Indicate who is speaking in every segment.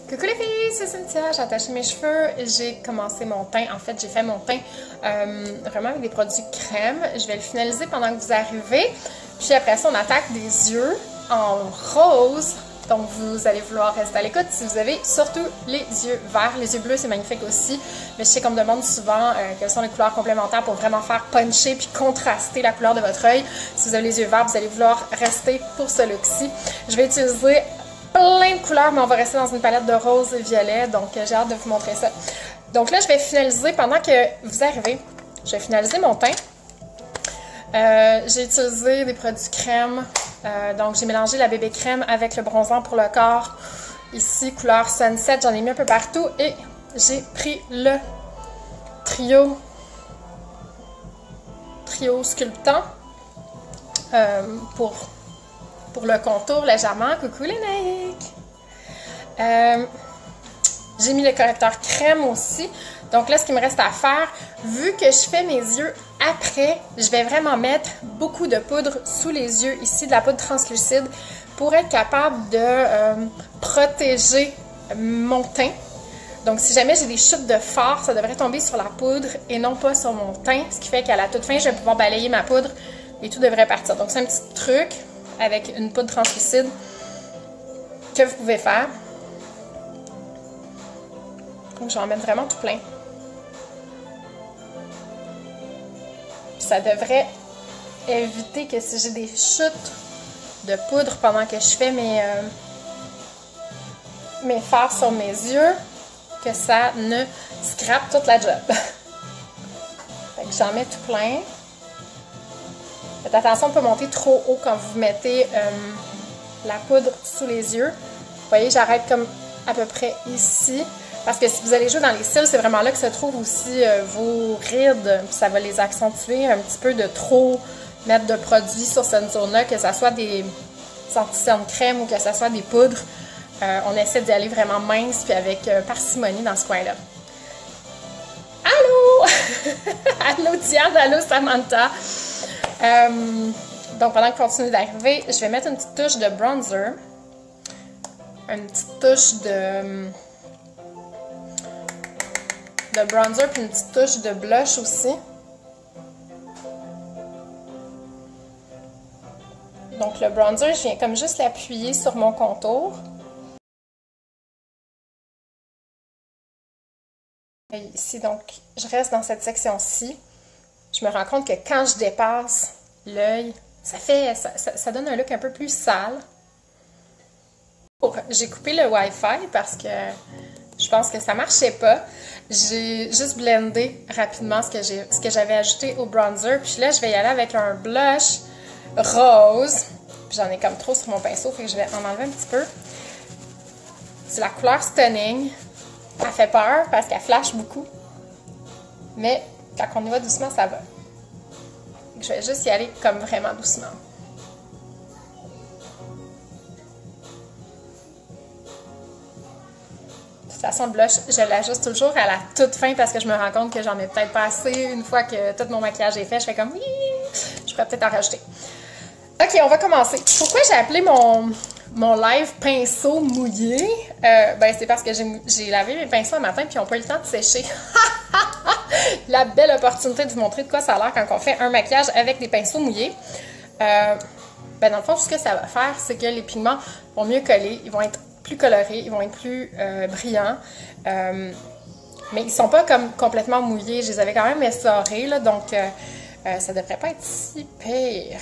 Speaker 1: Coucou les filles, c'est Cynthia, j'ai attaché mes cheveux, j'ai commencé mon teint, en fait j'ai fait mon teint vraiment avec des produits crème. Je vais le finaliser pendant que vous arrivez, puis après ça on attaque des yeux en rose, donc vous allez vouloir rester à l'écoute si vous avez surtout les yeux verts. Les yeux bleus c'est magnifique aussi, mais je sais qu'on me demande souvent quelles sont les couleurs complémentaires pour vraiment faire puncher puis contraster la couleur de votre œil. Si vous avez les yeux verts, vous allez vouloir rester pour ce look-ci. Je vais utiliser plein de couleurs, mais on va rester dans une palette de rose et violet, donc j'ai hâte de vous montrer ça. Donc là, je vais finaliser, pendant que vous arrivez, je vais finaliser mon teint. J'ai utilisé des produits crème, donc j'ai mélangé la bébé crème avec le bronzant pour le corps. Ici, couleur Sunset, j'en ai mis un peu partout et j'ai pris le trio sculptant pour le contour légèrement. Coucou les naïcs! J'ai mis le correcteur crème aussi. Donc là, ce qu'il me reste à faire, vu que je fais mes yeux après, je vais vraiment mettre beaucoup de poudre sous les yeux, ici de la poudre translucide, pour être capable de protéger mon teint. Donc si jamais j'ai des chutes de fard, ça devrait tomber sur la poudre et non pas sur mon teint, ce qui fait qu'à la toute fin, je vais pouvoir balayer ma poudre et tout devrait partir. Donc c'est un petit truc avec une poudre translucide que vous pouvez faire. Donc, je vais en mettre vraiment tout plein. Puis ça devrait éviter que si j'ai des chutes de poudre pendant que je fais mes fards sur mes yeux, que ça ne scrape toute la job. Fait que j'en mets tout plein. Faites attention de ne pas monter trop haut quand vous mettez la poudre sous les yeux. Vous voyez, j'arrête comme à peu près ici. Parce que si vous allez jouer dans les cils, c'est vraiment là que se trouvent aussi vos rides. Puis ça va les accentuer un petit peu de trop mettre de produits sur cette zone-là, que ce soit des anti-cernes crème ou que ce soit des poudres. On essaie d'y aller vraiment mince puis avec parcimonie dans ce coin-là. Allô! Allô Diane, allô Samantha! Donc pendant que vous continuez d'arriver, je vais mettre une petite touche de bronzer, une petite touche de bronzer puis une petite touche de blush aussi. Donc le bronzer, je viens comme juste l'appuyer sur mon contour. Et ici, donc, je reste dans cette section-ci. Je me rends compte que quand je dépasse l'œil, ça donne un look un peu plus sale. J'ai coupé le Wi-Fi parce que je pense que ça marchait pas. J'ai juste blendé rapidement ce que j'avais ajouté au bronzer. Puis là, je vais y aller avec un blush rose. J'en ai comme trop sur mon pinceau, fait que je vais en enlever un petit peu. C'est la couleur Stunning. Elle fait peur parce qu'elle flash beaucoup. Mais quand on y va doucement, ça va. Je vais juste y aller comme vraiment doucement. De toute façon, le blush, je l'ajuste toujours à la toute fin parce que je me rends compte que j'en ai peut-être pas assez. Une fois que tout mon maquillage est fait, je fais comme oui, je pourrais peut-être en rajouter. Ok, on va commencer. Pourquoi j'ai appelé mon live pinceau mouillé? Ben, c'est parce que j'ai lavé mes pinceaux un matin puis ils n'ont pas eu le temps de sécher. La belle opportunité de vous montrer de quoi ça a l'air quand on fait un maquillage avec des pinceaux mouillés. Ben, dans le fond, ce que ça va faire, c'est que les pigments vont mieux coller, ils vont être plus colorés, ils vont être plus brillants. Mais ils ne sont pas comme complètement mouillés. Je les avais quand même essorés, là, donc ça devrait pas être si pire.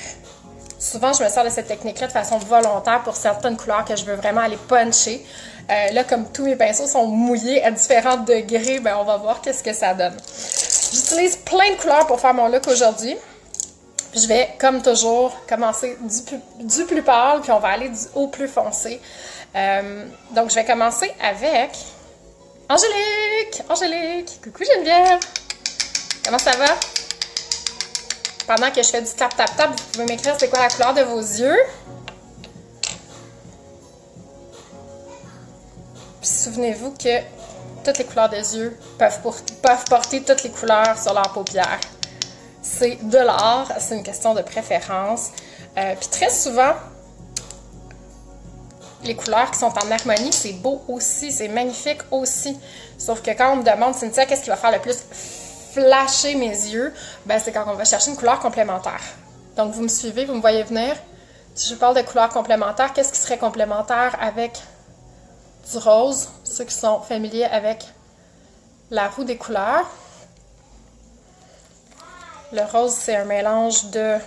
Speaker 1: Souvent, je me sers de cette technique-là de façon volontaire pour certaines couleurs que je veux vraiment aller puncher. Là, comme tous mes pinceaux sont mouillés à différents degrés, ben, on va voir qu'est-ce que ça donne. J'utilise plein de couleurs pour faire mon look aujourd'hui. Je vais, comme toujours, commencer du plus pâle, puis on va aller au plus foncé. Donc, je vais commencer avec Angélique! Angélique! Coucou Geneviève! Comment ça va? Pendant que je fais du tap-tap-tap, vous pouvez m'écrire c'est quoi la couleur de vos yeux. Puis souvenez-vous que toutes les couleurs des yeux peuvent porter toutes les couleurs sur leurs paupières. C'est de l'art, c'est une question de préférence. Puis très souvent, les couleurs qui sont en harmonie, c'est beau aussi, c'est magnifique aussi. Sauf que quand on me demande, Cynthia, qu'est-ce qui va faire le plus flasher mes yeux, ben c'est quand on va chercher une couleur complémentaire. Donc, vous me suivez, vous me voyez venir. Si je parle de couleurs complémentaires, qu'est-ce qui serait complémentaire avec du rose? Ceux qui sont familiers avec la roue des couleurs. Le rose, c'est un mélange de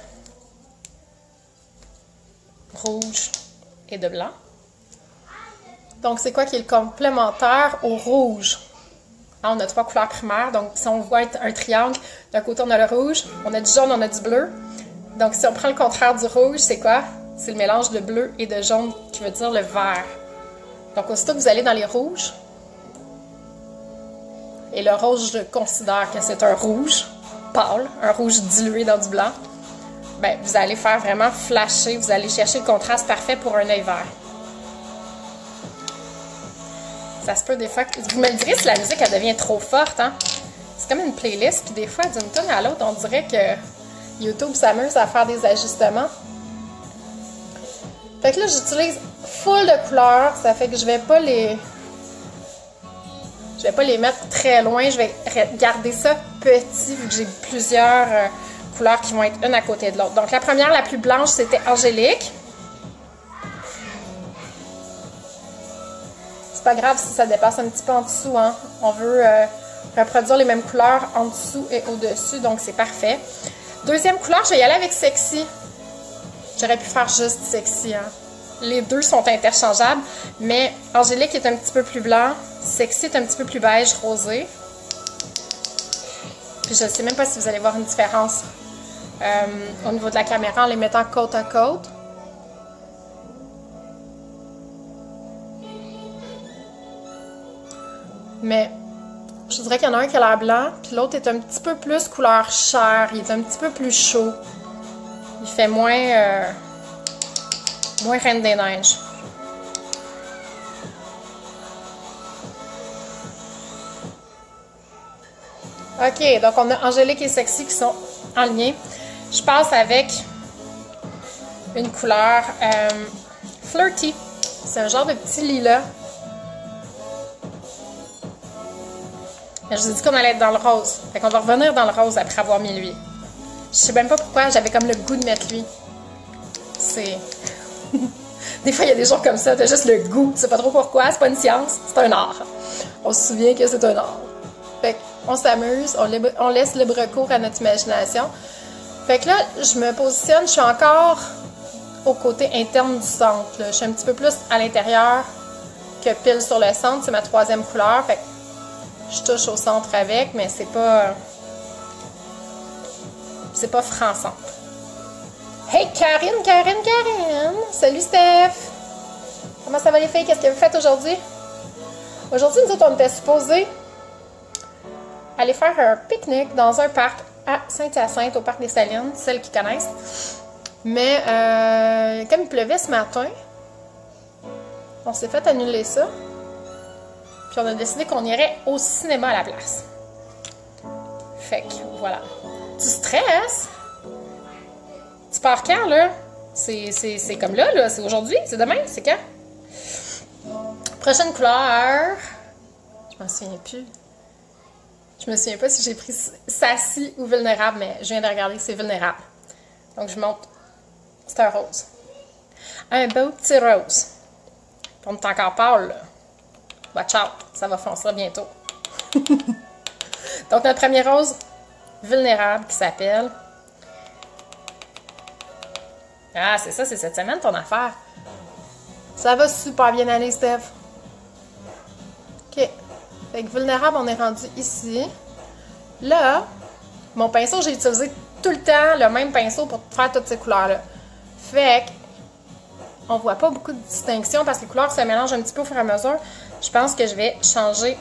Speaker 1: rouge et de blanc. Donc, c'est quoi qui est le complémentaire au rouge? Là, on a 3 couleurs primaires. Donc, si on voit un triangle, d'un côté, on a le rouge, on a du jaune, on a du bleu. Donc, si on prend le contraire du rouge, c'est quoi? C'est le mélange de bleu et de jaune qui veut dire le vert. Donc, aussitôt que vous allez dans les rouges, et le rose, je considère que c'est un rouge pâle, un rouge dilué dans du blanc, ben, vous allez faire vraiment flasher, vous allez chercher le contraste parfait pour un œil vert. Ça se peut des fois... Vous me le direz si la musique, elle devient trop forte, hein? C'est comme une playlist, puis des fois, d'une tonne à l'autre, on dirait que YouTube s'amuse à faire des ajustements. Fait que là, j'utilise full de couleurs, ça fait que je vais pas les mettre très loin, je vais garder ça petit, vu que j'ai plusieurs couleurs qui vont être une à côté de l'autre. Donc, la première, la plus blanche, c'était Angélique. C'est pas grave si ça dépasse un petit peu en dessous, hein. On veut reproduire les mêmes couleurs en dessous et au-dessus, donc c'est parfait. Deuxième couleur, je vais y aller avec Sexy. J'aurais pu faire juste Sexy, hein. Les deux sont interchangeables, mais Angélique est un petit peu plus blanc, Sexy est un petit peu plus beige, rosé. Puis je ne sais même pas si vous allez voir une différence au niveau de la caméra en les mettant côte à côte. Mais je dirais qu'il y en a un qui a l'air blanc, puis l'autre est un petit peu plus couleur chair, il est un petit peu plus chaud. Il fait moins Reine des Neiges. Ok, donc on a Angélique et Sexy qui sont en lien. Je passe avec une couleur Flirty. C'est un genre de petit lilas. Je vous ai dit qu'on allait être dans le rose. Fait qu'on va revenir dans le rose après avoir mis lui. Je sais même pas pourquoi, j'avais comme le goût de mettre lui. C'est... Des fois, il y a des jours comme ça, t'as juste le goût. Tu sais pas trop pourquoi, c'est pas une science, c'est un art. On se souvient que c'est un art. Fait qu'on s'amuse, on laisse libre cours à notre imagination. Fait que là, je me positionne, je suis encore au côté interne du centre. Là. Je suis un petit peu plus à l'intérieur que pile sur le centre. C'est ma troisième couleur. Fait que je touche au centre avec, mais c'est pas franc-centre. Hey Karine! Salut Steph! Comment ça va les filles? Qu'est-ce que vous faites aujourd'hui? Aujourd'hui, nous autres, on était supposés aller faire un pique-nique dans un parc à Saint-Hyacinthe, au parc des Salines, celles qui connaissent. Mais comme il pleuvait ce matin, on s'est fait annuler ça. Puis on a décidé qu'on irait au cinéma à la place. Fait que, voilà. Tu stresses? Tu pars quand, là? C'est comme là, c'est aujourd'hui? C'est demain? C'est quand? Prochaine couleur. Je m'en souviens plus. Je me souviens pas si j'ai pris Sassy ou Vulnérable, mais je viens de regarder, c'est Vulnérable. Donc, je monte. C'est un rose. Un beau petit rose. On est encore pâle, là. Watch out, ça va foncer bientôt. Donc, notre premier rose Vulnérable qui s'appelle... Ah, c'est ça, c'est cette semaine ton affaire. Ça va super bien aller, Steph. OK. Fait que Vulnérable, on est rendu ici. Là, mon pinceau, j'ai utilisé tout le temps le même pinceau pour faire toutes ces couleurs-là. Fait que on voit pas beaucoup de distinction parce que les couleurs se mélangent un petit peu au fur et à mesure. Je pense que je vais changer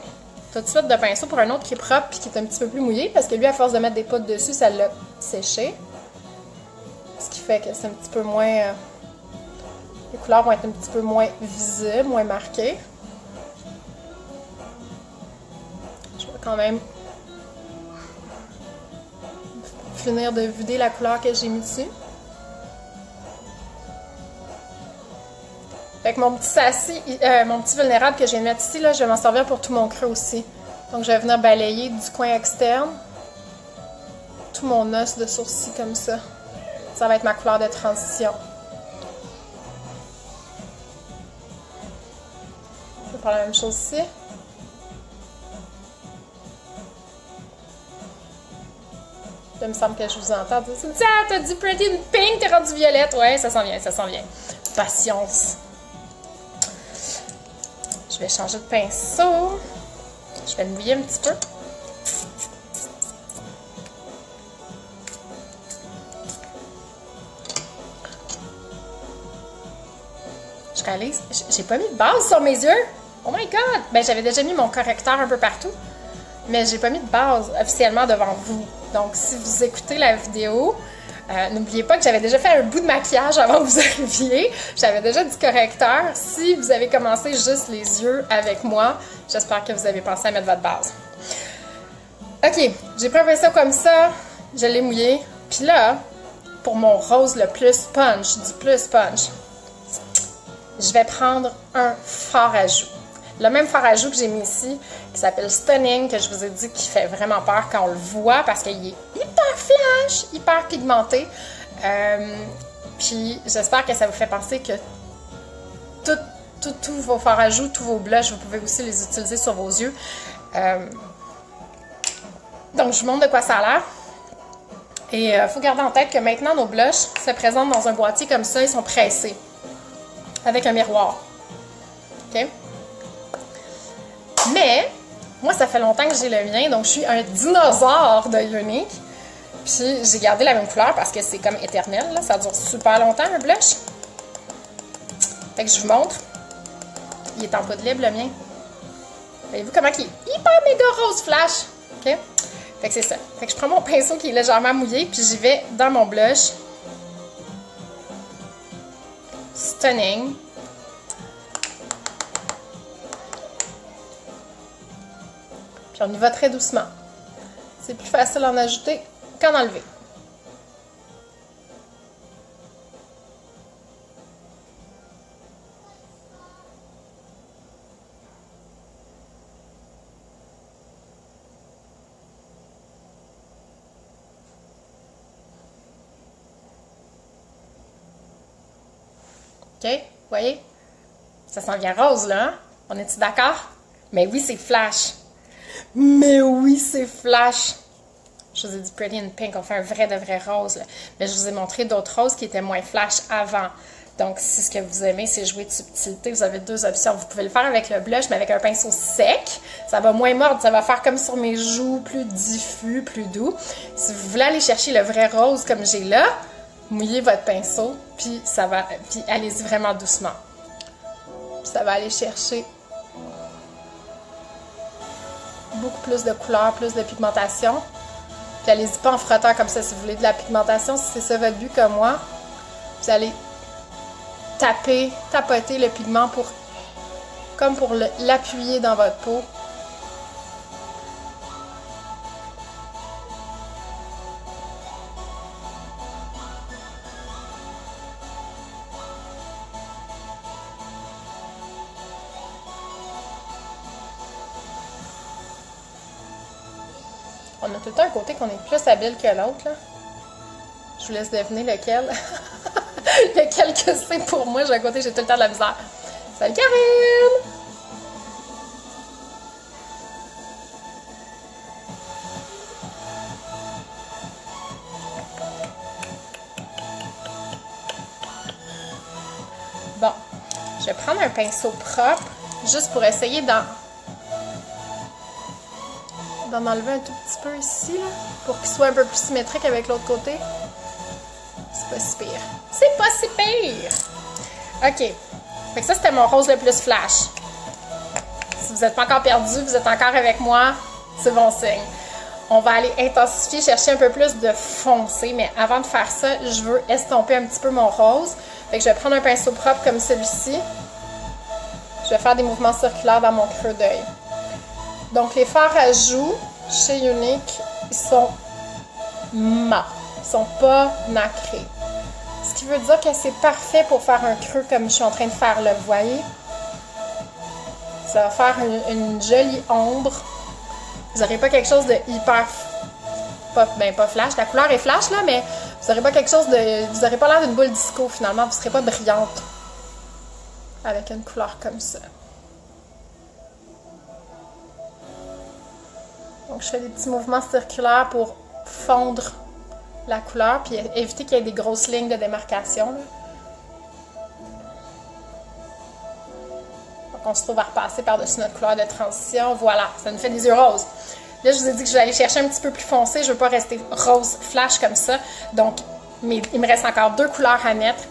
Speaker 1: tout de suite de pinceau pour un autre qui est propre et qui est un petit peu plus mouillé parce que lui, à force de mettre des poudres dessus, ça l'a séché. Ce qui fait que c'est un petit peu moins... les couleurs vont être un petit peu moins visibles, moins marquées. Je vais quand même finir de vider la couleur que j'ai mis dessus. Fait que mon petit sassy, mon petit vulnérable que je viens de mettre ici, là, je vais m'en servir pour tout mon creux aussi. Donc, je vais venir balayer du coin externe tout mon os de sourcil comme ça. Ça va être ma couleur de transition. Je vais faire la même chose ici. Il me semble que je vous entends dire « Ah, t'as dit pretty pink, t'es rendu violette! » Ouais, ça s'en vient, ça s'en vient. Patience. Je vais changer de pinceau. Je vais le mouiller un petit peu. Je réalise, j'ai pas mis de base sur mes yeux. Oh my god! Ben, j'avais déjà mis mon correcteur un peu partout, mais j'ai pas mis de base officiellement devant vous. Donc, si vous écoutez la vidéo, n'oubliez pas que j'avais déjà fait un bout de maquillage avant que vous arriviez. J'avais déjà du correcteur. Si vous avez commencé juste les yeux avec moi, j'espère que vous avez pensé à mettre votre base. Ok, j'ai pris un pinceau comme ça, je l'ai mouillé. Puis là, pour mon rose le plus punch, du plus punch, je vais prendre un fard à joues. Le même fard à joues que j'ai mis ici, qui s'appelle Stunning, que je vous ai dit qui fait vraiment peur quand on le voit parce qu'il est hyper flash, hyper pigmenté. Puis j'espère que ça vous fait penser que tous vos fards à joues, tous vos blushs, vous pouvez aussi les utiliser sur vos yeux. Donc je vous montre de quoi ça a l'air. Et il faut garder en tête que maintenant nos blushs se présentent dans un boîtier comme ça, ils sont pressés avec un miroir. OK? Mais, moi, ça fait longtemps que j'ai le mien, donc je suis un dinosaure de Younique. Puis, j'ai gardé la même couleur parce que c'est comme éternel, là. Ça dure super longtemps, un blush. Fait que je vous montre. Il est en peau de libre, le mien. Voyez-vous comment il est hyper méga rose flash? OK? Fait que c'est ça. Fait que je prends mon pinceau qui est légèrement mouillé, puis j'y vais dans mon blush. Stunning. Puis on y va très doucement. C'est plus facile d'en ajouter qu'en enlever. OK? Vous voyez? Ça s'en vient rose, là, hein? On est-tu d'accord? Mais oui, c'est flash. Mais oui, c'est flash. Je vous ai dit Pretty in Pink, on fait un vrai de vrai rose, là. Mais je vous ai montré d'autres roses qui étaient moins flash avant. Donc, si ce que vous aimez, c'est jouer de subtilité, vous avez deux options. Vous pouvez le faire avec le blush, mais avec un pinceau sec. Ça va moins mordre, ça va faire comme sur mes joues, plus diffus, plus doux. Si vous voulez aller chercher le vrai rose comme j'ai là, mouillez votre pinceau, puis allez-y vraiment doucement. Puis ça va aller chercher beaucoup plus de couleurs, plus de pigmentation. Puis allez-y pas en frottant comme ça si vous voulez de la pigmentation. Si c'est ça votre but comme moi, vous allez tapoter le pigment comme pour l'appuyer dans votre peau. On a tout le temps un côté qu'on est plus habile que l'autre, là. Je vous laisse deviner lequel. Lequel que c'est pour moi. J'ai un côté, j'ai tout le temps de la misère. Salut Karine! Bon. Je vais prendre un pinceau propre, juste pour essayer d'en enlever un tout petit peu ici, là, pour qu'il soit un peu plus symétrique avec l'autre côté. C'est pas si pire. C'est pas si pire! OK. Fait que ça, c'était mon rose le plus flash. Si vous n'êtes pas encore perdu, vous êtes encore avec moi, c'est bon signe. On va aller intensifier, chercher un peu plus de foncé, mais avant de faire ça, je veux estomper un petit peu mon rose. Fait que je vais prendre un pinceau propre comme celui-ci. Je vais faire des mouvements circulaires dans mon creux d'œil. Donc, les fards à joues chez Younique, ils sont mat. Ils sont pas nacrés. Ce qui veut dire que c'est parfait pour faire un creux comme je suis en train de faire là, vous voyez? Ça va faire une jolie ombre. Vous n'aurez pas quelque chose de hyper... pas flash, la couleur est flash là, mais vous n'aurez pas quelque chose de... Vous n'aurez pas l'air d'une boule disco finalement, vous ne serez pas brillante avec une couleur comme ça. Donc je fais des petits mouvements circulaires pour fondre la couleur, puis éviter qu'il y ait des grosses lignes de démarcation, là. Donc on se trouve à repasser par-dessus notre couleur de transition. Voilà, ça nous fait des yeux roses. Là, je vous ai dit que je vais aller chercher un petit peu plus foncé. Je ne veux pas rester rose flash comme ça. Donc, il me reste encore 2 couleurs à mettre.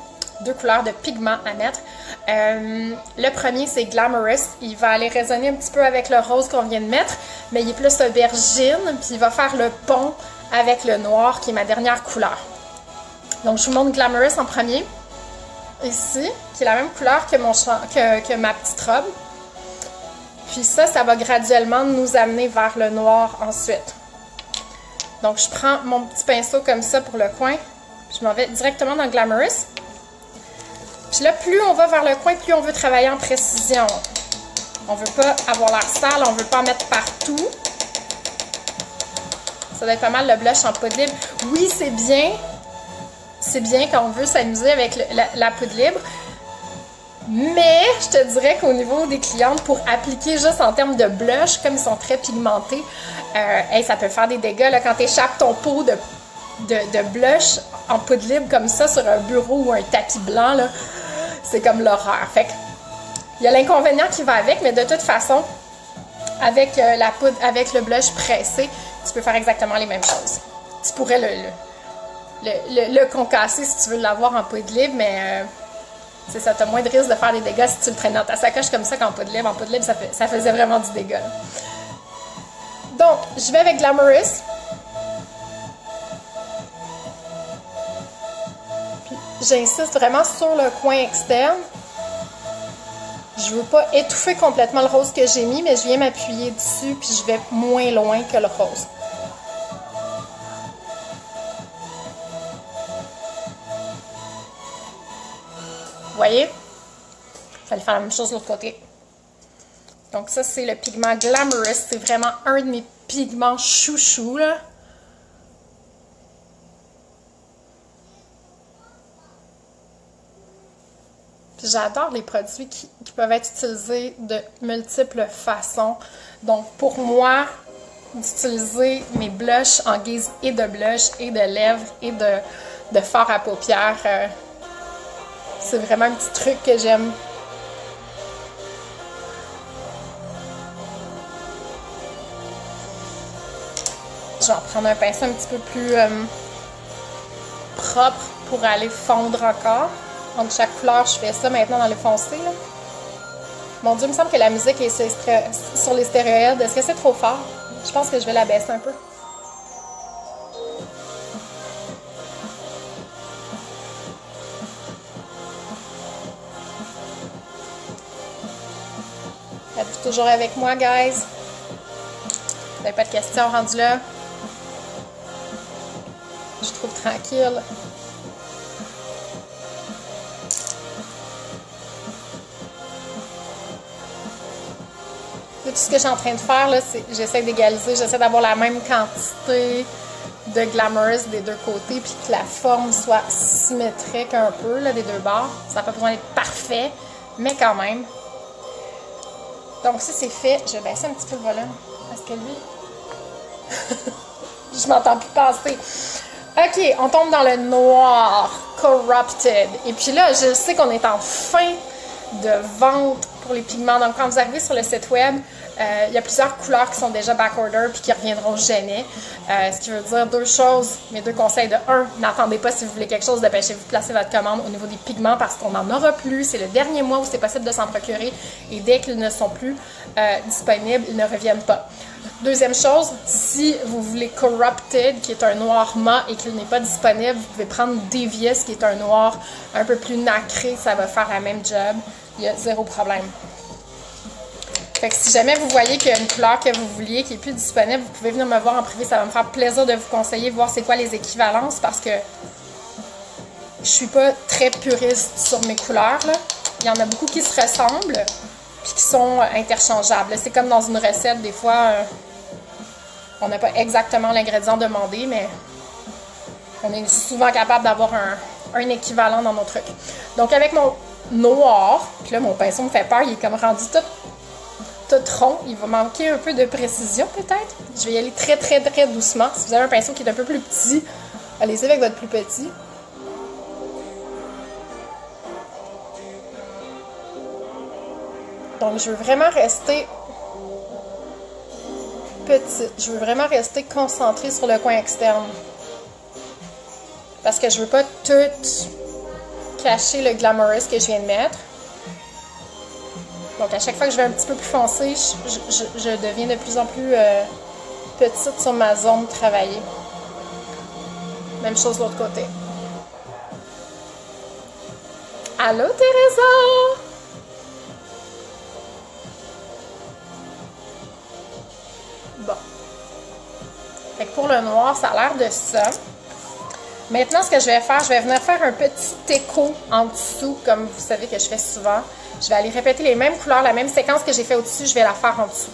Speaker 1: 2 couleurs de pigments à mettre. Le premier, c'est Glamorous. Il va aller résonner un petit peu avec le rose qu'on vient de mettre, mais il est plus aubergine, puis il va faire le pont avec le noir, qui est ma dernière couleur. Donc, je vous montre Glamorous en premier. Ici, qui est la même couleur que, que ma petite robe. Puis ça va graduellement nous amener vers le noir ensuite. Donc, je prends mon petit pinceau comme ça pour le coin. Je m'en vais directement dans Glamorous. Puis là, plus on va vers le coin, plus on veut travailler en précision. On veut pas avoir l'air sale, on veut pas en mettre partout. Ça doit être pas mal le blush en poudre libre. Oui, c'est bien. C'est bien quand on veut s'amuser avec la poudre libre. Mais je te dirais qu'au niveau des clientes, pour appliquer juste en termes de blush, comme ils sont très pigmentés, ça peut faire des dégâts là, quand tu échappes ton pot de blush en poudre libre comme ça sur un bureau ou un tapis blanc. C'est comme l'horreur. Fait que, il y a l'inconvénient qui va avec, mais de toute façon, avec la poudre, avec le blush pressé, tu peux faire exactement les mêmes choses. Tu pourrais le concasser si tu veux l'avoir en poudre libre, mais c'est ça, tu as moins de risque de faire des dégâts si tu le traînes dans ta sacoche comme ça qu'en poudre libre. En poudre libre, ça faisait vraiment du dégât. Là. Donc, je vais avec Glamorous. Puis, j'insiste vraiment sur le coin externe. Je veux pas étouffer complètement le rose que j'ai mis, mais je viens m'appuyer dessus, puis je vais moins loin que le rose. Vous voyez? Je vais aller faire la même chose de l'autre côté. Donc ça, c'est le pigment Glamorous. C'est vraiment un de mes pigments chouchous, là. Puis j'adore les produits qui peuvent être utilisés de multiples façons. Donc pour moi, d'utiliser mes blushs en guise et de blush, et de lèvres, et de fard à paupières... c'est vraiment un petit truc que j'aime. Je vais en prendre un pinceau un petit peu plus propre pour aller fondre encore. Entre chaque couleur, je fais ça maintenant dans le foncé. Là. Mon Dieu, il me semble que la musique est sur les stéroïdes. Est-ce que c'est trop fort? Je pense que je vais la baisser un peu. Êtes-vous toujours avec moi, guys? Vous n'avez pas de questions rendues là? Je trouve tranquille. Tout ce que je suis en train de faire, là, c'est j'essaie d'égaliser, j'essaie d'avoir la même quantité de Glamorous des deux côtés, puis que la forme soit symétrique un peu là, des deux bords. Ça n'a pas besoin d'être parfait, mais quand même. Donc ça, c'est fait. Je vais baisser un petit peu le volume, parce que lui, je m'entends plus passer. OK, on tombe dans le noir, Corrupted. Et puis là, je sais qu'on est en fin de vente pour les pigments. Donc, quand vous arrivez sur le site web, il y a plusieurs couleurs qui sont déjà backorder puis qui reviendront jamais. Ce qui veut dire deux choses. Mes deux conseils de 1, n'attendez pas si vous voulez quelque chose, dépêchez-vous de placer votre commande au niveau des pigments parce qu'on n'en aura plus. C'est le dernier mois où c'est possible de s'en procurer et dès qu'ils ne sont plus disponibles, ils ne reviennent pas. Deuxième chose, si vous voulez Corrupted, qui est un noir mat et qu'il n'est pas disponible, vous pouvez prendre Devious, qui est un noir un peu plus nacré, ça va faire la même job. Il y a zéro problème. Fait que si jamais vous voyez qu'il y a une couleur que vous vouliez qui n'est plus disponible, vous pouvez venir me voir en privé, ça va me faire plaisir de vous conseiller, voir c'est quoi les équivalences parce que je suis pas très puriste sur mes couleurs, là. Il y en a beaucoup qui se ressemblent, puis qui sont interchangeables. C'est comme dans une recette, des fois, on n'a pas exactement l'ingrédient demandé, mais on est souvent capable d'avoir un équivalent dans nos trucs. Donc, avec mon noir, puis là, mon pinceau me fait peur, il est comme rendu tout rond. Il va manquer un peu de précision, peut-être. Je vais y aller très, très, très doucement. Si vous avez un pinceau qui est un peu plus petit, allez-y avec votre plus petit. Donc, je veux vraiment rester petite. Je veux vraiment rester concentrée sur le coin externe. Parce que je veux pas tout cacher le Glamorous que je viens de mettre. Donc, à chaque fois que je vais un petit peu plus foncé, je deviens de plus en plus petite sur ma zone travaillée. Même chose de l'autre côté. Allô, Teresa! Bon. Fait que pour le noir, ça a l'air de ça. Maintenant, ce que je vais faire, je vais venir faire un petit écho en dessous, comme vous savez que je fais souvent. Je vais aller répéter les mêmes couleurs, la même séquence que j'ai fait au-dessus, je vais la faire en dessous.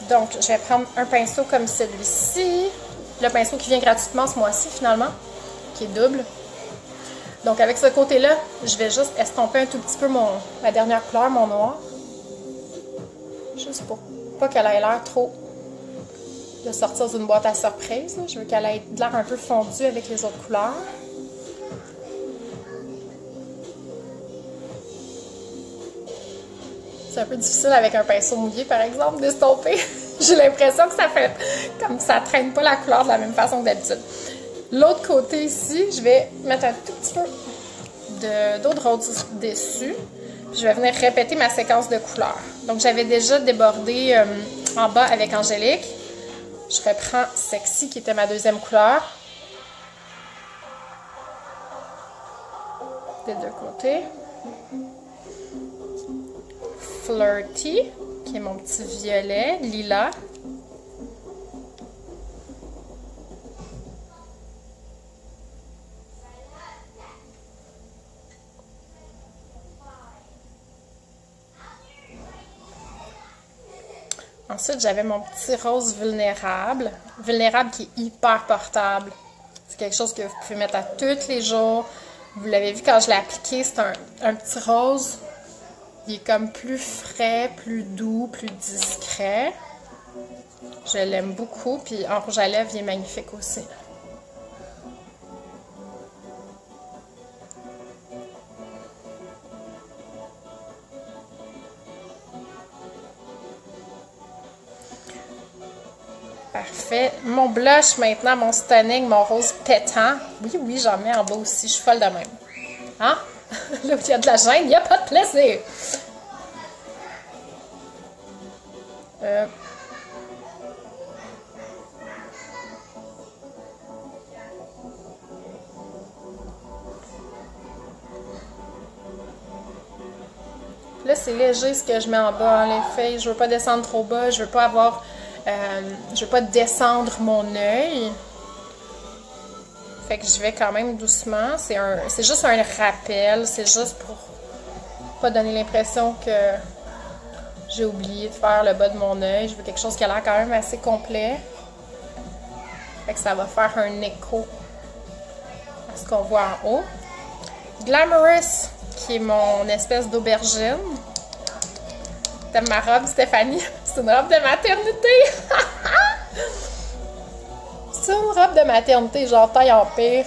Speaker 1: Donc, je vais prendre un pinceau comme celui-ci. Le pinceau qui vient gratuitement ce mois-ci, finalement, qui est double. Donc, avec ce côté-là, je vais juste estomper un tout petit peu ma dernière couleur, mon noir. Juste pour pas qu'elle ait l'air trop de sortir d'une boîte à surprise. Là. Je veux qu'elle ait l'air un peu fondue avec les autres couleurs. C'est un peu difficile avec un pinceau mouillé, par exemple, d'estomper. J'ai l'impression que ça fait comme ça traîne pas la couleur de la même façon que d'habitude. L'autre côté ici, je vais mettre un tout petit peu d'eau de rose dessus. Puis je vais venir répéter ma séquence de couleurs. Donc, j'avais déjà débordé en bas avec Angélique. Je reprends Sexy, qui était ma deuxième couleur. Des deux côtés. Flirty, qui est mon petit violet, lilas. Ensuite, j'avais mon petit rose vulnérable. Vulnérable qui est hyper portable. C'est quelque chose que vous pouvez mettre à tous les jours. Vous l'avez vu quand je l'ai appliqué, c'est un petit rose. Il est comme plus frais, plus doux, plus discret. Je l'aime beaucoup. Puis en rouge à lèvres, il est magnifique aussi. Parfait. Mon blush maintenant, mon stunning, mon rose pétant. Oui, j'en mets en bas aussi. Je suis folle de même. Hein? Là où il y a de la gêne, il n'y a pas de plaisir. Là, c'est léger ce que je mets en bas, hein, les feuilles. Je veux pas descendre trop bas. Je veux pas avoir... je veux pas descendre mon œil. Fait que je vais quand même doucement. C'est juste un rappel. C'est juste pour pas donner l'impression que j'ai oublié de faire le bas de mon œil. Je veux quelque chose qui a l'air quand même assez complet. Fait que ça va faire un écho à ce qu'on voit en haut. Glamorous, qui est mon espèce d'aubergine. T'aimes ma robe, Stéphanie? C'est une robe de maternité! C'est une robe de maternité, genre taille empire.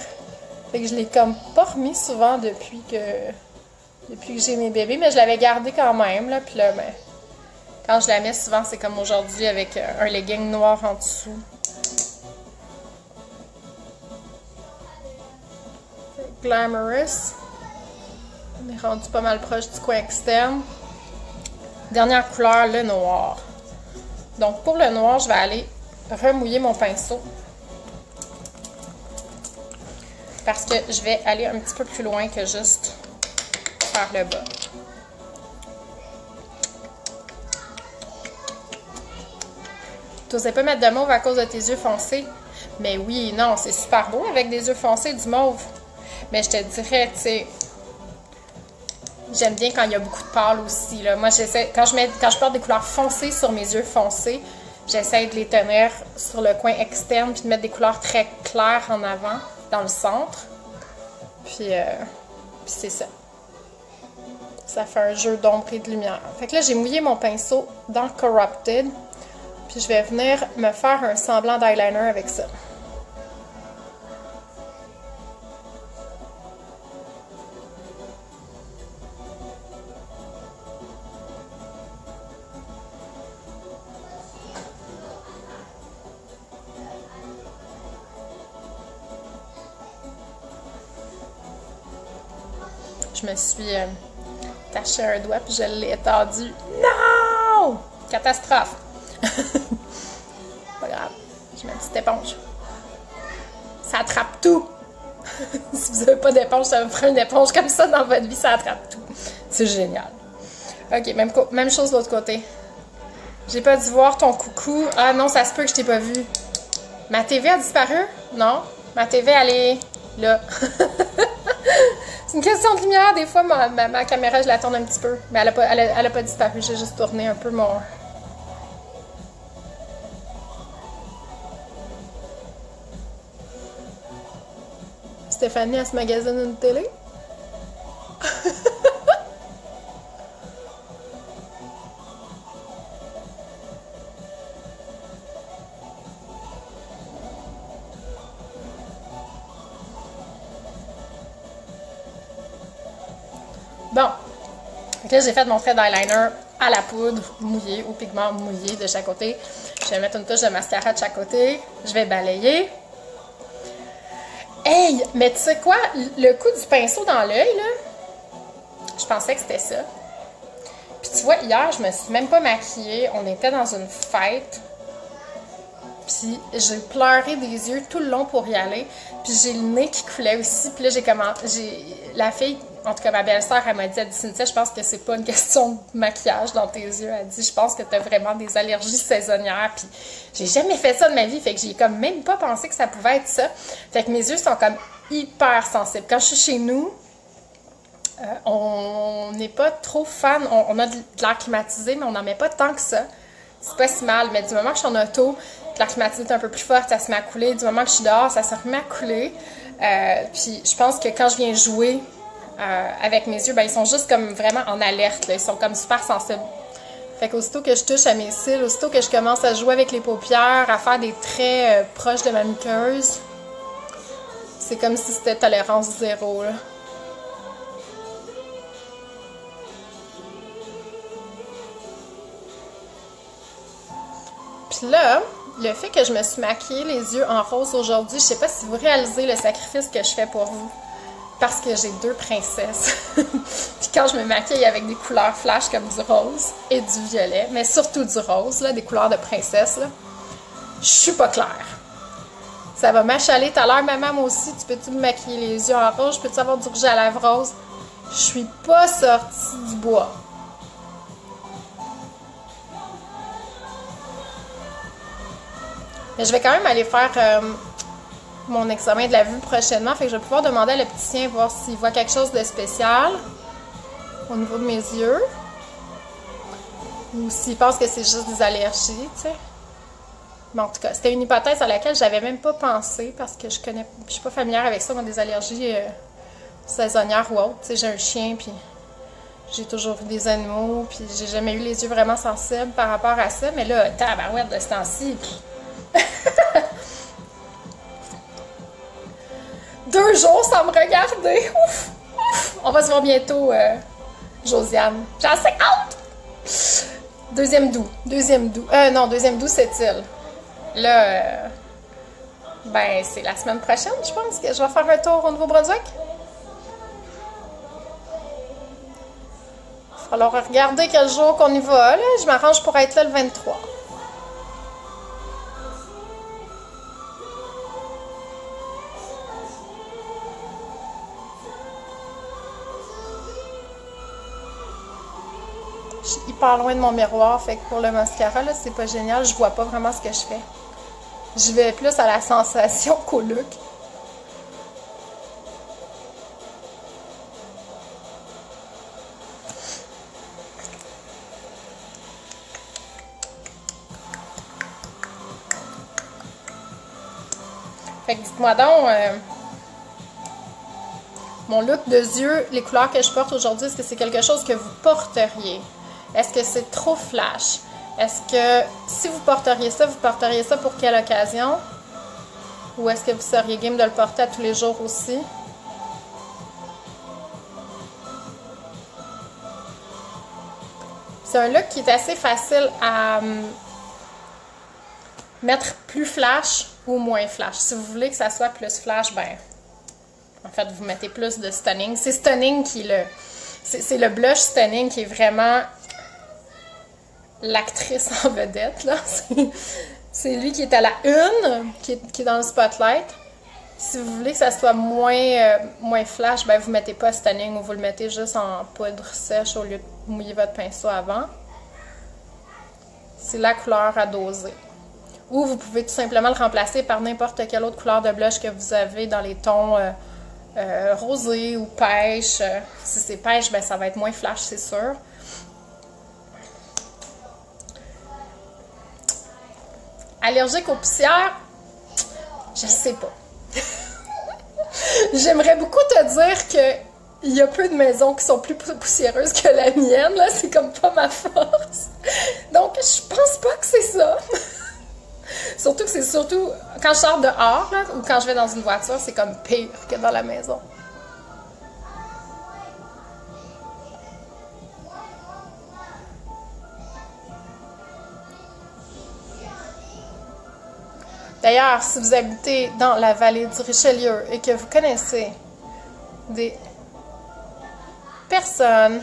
Speaker 1: Fait que je l'ai comme pas remis souvent depuis que j'ai mes bébés, mais je l'avais gardée quand même, là. Puis là, ben, quand je la mets souvent, c'est comme aujourd'hui avec un legging noir en dessous. Glamorous. On est rendu pas mal proche du coin externe. Dernière couleur, le noir. Donc, pour le noir, je vais aller remouiller mon pinceau. Parce que je vais aller un petit peu plus loin que juste faire le bas. Tu n'osais pas mettre de mauve à cause de tes yeux foncés? Mais oui, non, c'est super beau avec des yeux foncés, du mauve. Mais je te dirais, tu sais, j'aime bien quand il y a beaucoup de pâle aussi, là. Moi, j'essaie, quand je porte des couleurs foncées sur mes yeux foncés, j'essaie de les tenir sur le coin externe, puis de mettre des couleurs très claires en avant, dans le centre. Puis c'est ça. Ça fait un jeu d'ombre et de lumière. Fait que là, j'ai mouillé mon pinceau dans Corrupted. Puis je vais venir me faire un semblant d'eyeliner avec ça. Je me suis taché un doigt puis je l'ai étendu. Non! Catastrophe! Pas grave. Je mets une petite éponge. Ça attrape tout! Si vous n'avez pas d'éponge, ça vous prend une éponge comme ça dans votre vie, ça attrape tout. C'est génial. Ok, même chose de l'autre côté. J'ai pas dû voir ton coucou. Ah non, ça se peut que je t'ai pas vu. Ma TV a disparu? Non. Ma TV, elle est là. C'est une question de lumière. Des fois, ma caméra, je la tourne un petit peu. Mais elle a pas disparu. J'ai juste tourné un peu mon... Stéphanie, elle se magasine une télé? Bon, donc là j'ai fait mon trait d'eyeliner à la poudre mouillé, au pigment mouillé de chaque côté. Je vais mettre une touche de mascara de chaque côté. Je vais balayer. Hey, mais tu sais quoi? Le coup du pinceau dans l'œil, là, je pensais que c'était ça. Puis tu vois, hier, je me suis même pas maquillée. On était dans une fête. Puis j'ai pleuré des yeux tout le long pour y aller. Puis j'ai le nez qui coulait aussi. Puis là, la fille, en tout cas ma belle-sœur, elle m'a dit, Cynthia, je pense que c'est pas une question de maquillage dans tes yeux. Elle dit, je pense que t'as vraiment des allergies saisonnières. Puis j'ai jamais fait ça de ma vie. Fait que j'ai comme même pas pensé que ça pouvait être ça. Fait que mes yeux sont comme hyper sensibles. Quand je suis chez nous, on n'est pas trop fan. On a de l'air climatisé, mais on n'en met pas tant que ça. C'est pas si mal. Mais du moment que je suis en auto, l'air climatisé est un peu plus fort, ça se met à couler. Du moment que je suis dehors, ça se remet à couler. Puis je pense que quand je viens jouer avec mes yeux, ben, ils sont juste comme vraiment en alerte. Là. Ils sont comme super sensibles. Fait qu'aussitôt que je touche à mes cils, aussitôt que je commence à jouer avec les paupières, à faire des traits proches de ma muqueuse, c'est comme si c'était tolérance zéro. Là. Puis là, le fait que je me suis maquillée les yeux en rose aujourd'hui, je sais pas si vous réalisez le sacrifice que je fais pour vous. Parce que j'ai 2 princesses. Puis quand je me maquille avec des couleurs flash comme du rose et du violet, mais surtout du rose, là, des couleurs de princesse, là, je suis pas claire. Ça va m'achaler tout à l'heure. Maman, moi aussi, tu peux-tu me maquiller les yeux en rose? Je peux-tu avoir du rouge à lèvres rose? Je suis pas sortie du bois. Mais je vais quand même aller faire mon examen de la vue prochainement. Fait que je vais pouvoir demander à l'opticien voir s'il voit quelque chose de spécial au niveau de mes yeux. Ou s'il pense que c'est juste des allergies, tu sais. Mais en tout cas, c'était une hypothèse à laquelle j'avais même pas pensé parce que je suis pas familière avec ça, moi, des allergies saisonnières ou autres. Tu sais, j'ai un chien, puis j'ai toujours vu des animaux, puis j'ai jamais eu les yeux vraiment sensibles par rapport à ça. Mais là, tabarouette de ce temps-ci, 2 jours sans me regarder. Ouf, ouf. On va se voir bientôt, Josiane. J'ai assez hâte! Deuxième doux. Non, deuxième doux, c'est-il. Là, ben, c'est la semaine prochaine, je pense, que je vais faire un tour au Nouveau-Brunswick. Il va falloir regarder quel jour qu'on y va, là. Je m'arrange pour être là le 23. Je suis hyper loin de mon miroir, fait que pour le mascara, là, c'est pas génial. Je vois pas vraiment ce que je fais. Je vais plus à la sensation qu'au look. Fait que dites-moi donc, mon look de yeux, les couleurs que je porte aujourd'hui, est-ce que c'est quelque chose que vous porteriez? Est-ce que c'est trop flash? Est-ce que si vous porteriez ça pour quelle occasion? Ou est-ce que vous seriez game de le porter à tous les jours aussi? C'est un look qui est assez facile à mettre plus flash ou moins flash. Si vous voulez que ça soit plus flash, ben, en fait, vous mettez plus de Stunning. C'est Stunning qui est c'est le blush Stunning qui est vraiment l'actrice en vedette, là. C'est lui qui est à la une, qui est dans le spotlight. Si vous voulez que ça soit moins flash, ben vous mettez pas Stunning ou vous le mettez juste en poudre sèche au lieu de mouiller votre pinceau avant. C'est la couleur à doser. Ou vous pouvez tout simplement le remplacer par n'importe quelle autre couleur de blush que vous avez dans les tons rosé ou pêche. Si c'est pêche, ben ça va être moins flash, c'est sûr. Allergique aux poussières? Je sais pas. J'aimerais beaucoup te dire que il y a peu de maisons qui sont plus poussiéreuses que la mienne, là. C'est comme pas ma force. Donc, je pense pas que c'est ça. Surtout que c'est surtout quand je sors dehors, là, ou quand je vais dans une voiture, c'est comme pire que dans la maison. D'ailleurs, si vous habitez dans la vallée du Richelieu et que vous connaissez des personnes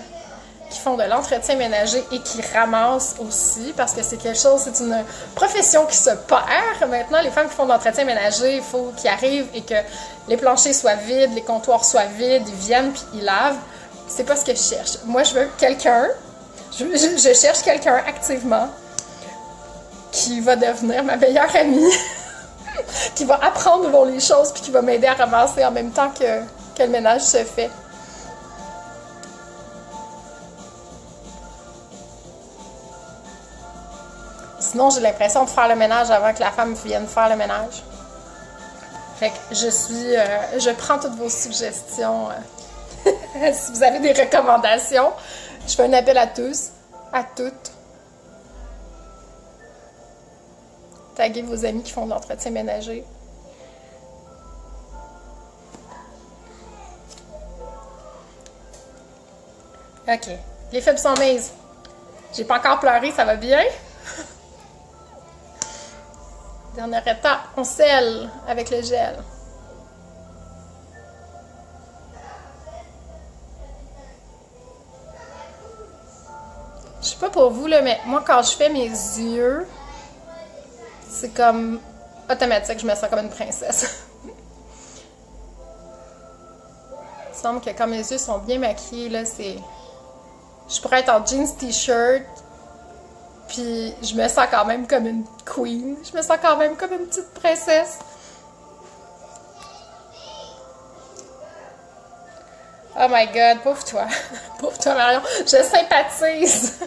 Speaker 1: qui font de l'entretien ménager et qui ramassent aussi, parce que c'est quelque chose, c'est une profession qui se perd. Maintenant, les femmes qui font de l'entretien ménager, il faut qu'ils arrivent et que les planchers soient vides, les comptoirs soient vides, ils viennent puis ils lavent. C'est pas ce que je cherche. Moi, je veux quelqu'un, je cherche quelqu'un activement qui va devenir ma meilleure amie, qui va apprendre les choses puis qui va m'aider à ramasser en même temps que le ménage se fait. Sinon, j'ai l'impression de faire le ménage avant que la femme vienne faire le ménage. Fait que je prends toutes vos suggestions. Si vous avez des recommandations, je fais un appel à tous, à toutes. Taguez vos amis qui font de l'entretien ménager. OK. Les fibres sont mises. J'ai pas encore pleuré, ça va bien? Dernière étape, on scelle avec le gel. Je sais pas pour vous, là, mais moi, quand je fais mes yeux, c'est comme automatique, je me sens comme une princesse. Il semble que quand mes yeux sont bien maquillés, là, c'est... Je pourrais être en jeans t-shirt, puis je me sens quand même comme une queen. Je me sens quand même comme une petite princesse. Oh my God, pauvre toi. Pauvre toi, Marion. Je sympathise.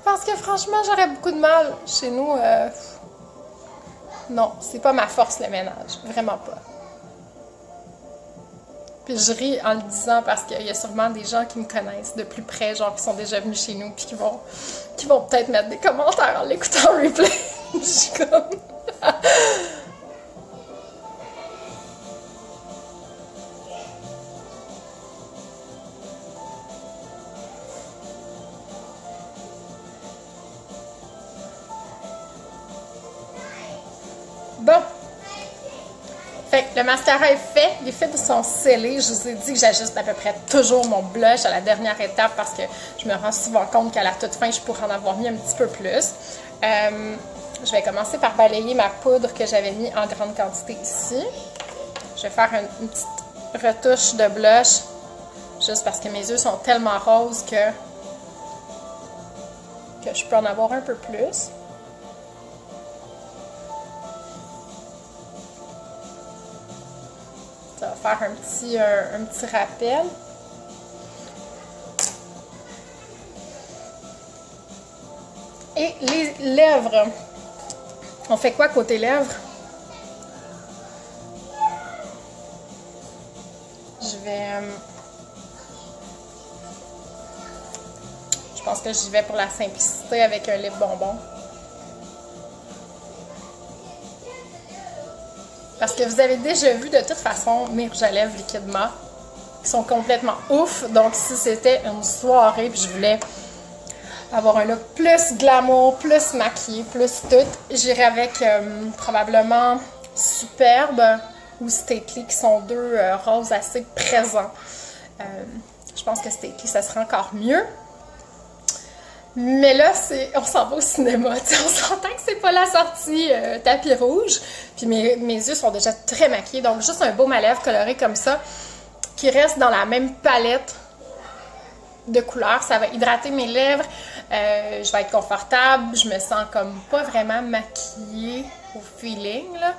Speaker 1: Parce que franchement, j'aurais beaucoup de mal. Chez nous, non, c'est pas ma force le ménage. Vraiment pas. Puis je ris en le disant parce qu'il y a sûrement des gens qui me connaissent de plus près, genre qui sont déjà venus chez nous, puis qui vont peut-être mettre des commentaires en l'écoutant en replay. Je suis comme... Bon. Fait que le mascara est fait, les fibres sont scellées. Je vous ai dit que j'ajuste à peu près toujours mon blush à la dernière étape parce que je me rends souvent compte qu'à la toute fin, je pourrais en avoir mis un petit peu plus. Je vais commencer par balayer ma poudre que j'avais mis en grande quantité ici. Je vais faire une petite retouche de blush juste parce que mes yeux sont tellement roses que je peux en avoir un peu plus. Ça va faire un petit rappel. Et les lèvres. On fait quoi côté lèvres? Je pense que j'y vais pour la simplicité avec un lip bonbon. Parce que vous avez déjà vu de toute façon mes rouges à lèvres liquide mat qui sont complètement ouf. Donc si c'était une soirée puis je voulais avoir un look plus glamour, plus maquillé, plus tout, j'irais avec probablement Superbe ou Stately qui sont deux roses assez présents. Je pense que Stately ça serait encore mieux. Mais là, on s'en va au cinéma, on s'entend que c'est pas la sortie tapis rouge. Puis mes yeux sont déjà très maquillés, donc juste un baume à lèvres coloré comme ça, qui reste dans la même palette de couleurs. Ça va hydrater mes lèvres, je vais être confortable, je me sens comme pas vraiment maquillée au feeling, là.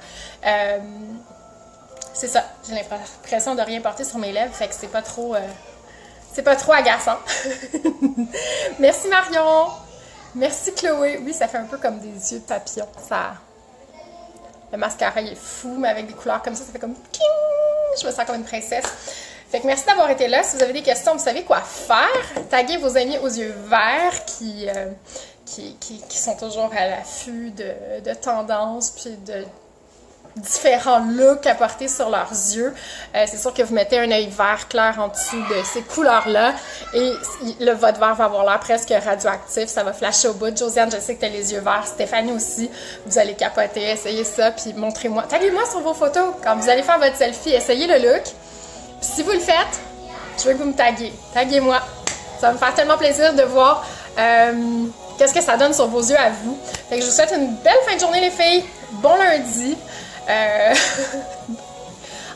Speaker 1: C'est ça, j'ai l'impression de rien porter sur mes lèvres, fait que c'est pas trop agaçant. Merci Marion. Merci Chloé. Oui, ça fait un peu comme des yeux de papillon. Le mascara il est fou, mais avec des couleurs comme ça fait comme king. Je me sens comme une princesse. Fait que merci d'avoir été là. Si vous avez des questions, vous savez quoi faire. Taguez vos amis aux yeux verts qui sont toujours à l'affût de tendances puis de différents looks à porter sur leurs yeux. C'est sûr que vous mettez un œil vert clair en dessous de ces couleurs-là et votre vert va avoir l'air presque radioactif. Ça va flasher au bout. Josiane, je sais que tu as les yeux verts. Stéphanie aussi. Vous allez capoter. Essayez ça puis montrez-moi. Taguez-moi sur vos photos. Quand vous allez faire votre selfie, essayez le look. Puis si vous le faites, je veux que vous me taguez. Taguez-moi. Ça va me faire tellement plaisir de voir qu'est-ce que ça donne sur vos yeux à vous. Fait que je vous souhaite une belle fin de journée les filles. Bon lundi.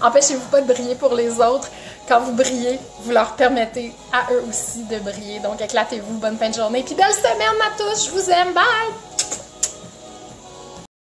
Speaker 1: Empêchez-vous pas de briller pour les autres. Quand vous brillez, vous leur permettez à eux aussi de briller. Donc éclatez-vous, bonne fin de journée. Puis belle semaine à tous, je vous aime, bye!